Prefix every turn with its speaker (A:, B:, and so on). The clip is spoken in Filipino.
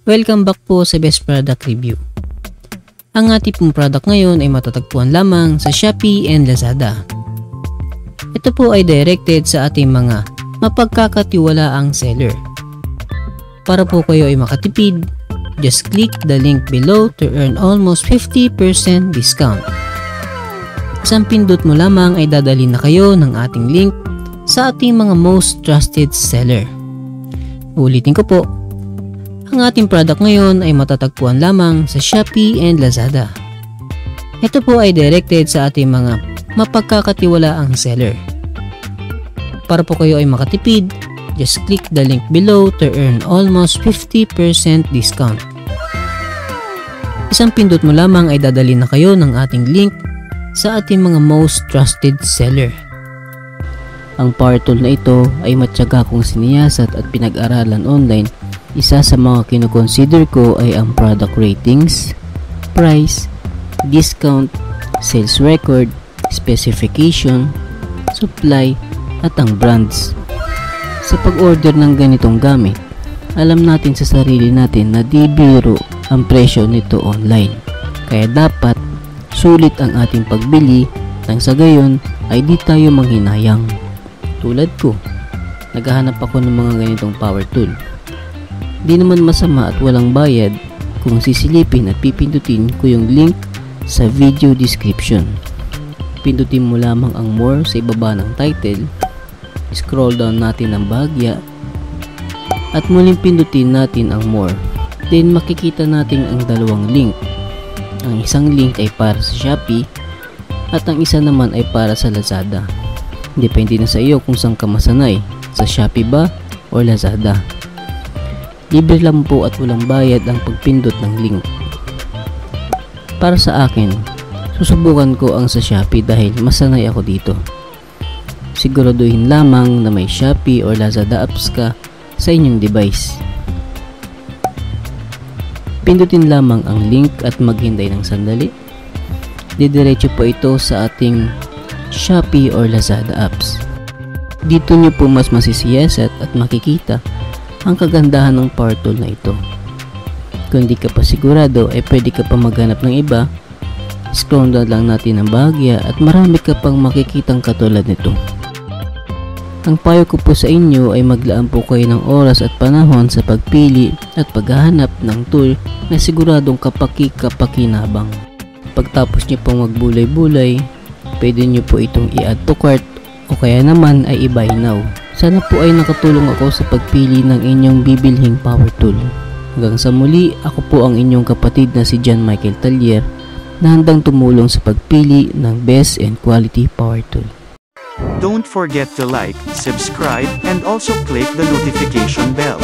A: Welcome back po sa Best Product Review. Ang ating pong product ngayon ay matatagpuan lamang sa Shopee and Lazada. Ito po ay directed sa ating mga mapagkakatiwalaang seller. Para po kayo ay makatipid, just click the link below to earn almost 50% discount. Isang pindot mo lamang ay dadalhin na kayo ng ating link sa ating mga most trusted seller. Ulitin ko po, ang ating product ngayon ay matatagpuan lamang sa Shopee and Lazada. Ito po ay directed sa ating mga mapagkakatiwalaang seller. Para po kayo ay makatipid, just click the link below to earn almost 50% discount. Isang pindot mo lamang ay dadalhin na kayo ng ating link sa ating mga most trusted seller. Ang power tool na ito ay matyaga kong siniyasat at pinag-aralan online. Isa sa mga kinoconsider ko ay ang product ratings, price, discount, sales record, specification, supply, at ang brands. Sa pag-order ng ganitong gamit, alam natin sa sarili natin na di biro ang presyo nito online. Kaya dapat sulit ang ating pagbili nang sa gayon ay di tayo manghinayang. Tulad ko, naghahanap ako ng mga ganitong power tool. Di naman masama at walang bayad kung sisilipin at pipindutin ko yung link sa video description. Pindutin mo lamang ang more sa ibaba ng title, scroll down natin ang bahagya, at muling pindutin natin ang more. Then makikita natin ang dalawang link. Ang isang link ay para sa Shopee at ang isa naman ay para sa Lazada. Depende na sa iyo kung saan ka masanay, sa Shopee ba o Lazada. Libre lang po at walang bayad ang pagpindot ng link. Para sa akin, susubukan ko ang sa Shopee dahil masanay ako dito. Siguraduhin lamang na may Shopee or Lazada apps ka sa inyong device. Pindutin lamang ang link at maghintay ng sandali. Didiretso po ito sa ating Shopee or Lazada apps. Dito nyo po mas masisiyasat at makikita ang kagandahan ng power tool na ito. Kung di ka pa sigurado ay pwede ka pa maghanap ng iba. Scroll down lang natin ang bahagya at marami ka pang makikitang katulad nito. Ang payo ko po sa inyo ay maglaan po kayo ng oras at panahon sa pagpili at paghahanap ng tool na siguradong kapaki-kapakinabang. Pagtapos nyo pong magbulay-bulay, pwede nyo po itong i-add to cart o kaya naman ay i-buy now. Sana po ay nakatulong ako sa pagpili ng inyong bibilhing power tool. Hanggang sa muli, ako po ang inyong kapatid na si John Michael Tallier na handang tumulong sa pagpili ng best and quality power tool.
B: Don't forget to like, subscribe, and also click the notification bell.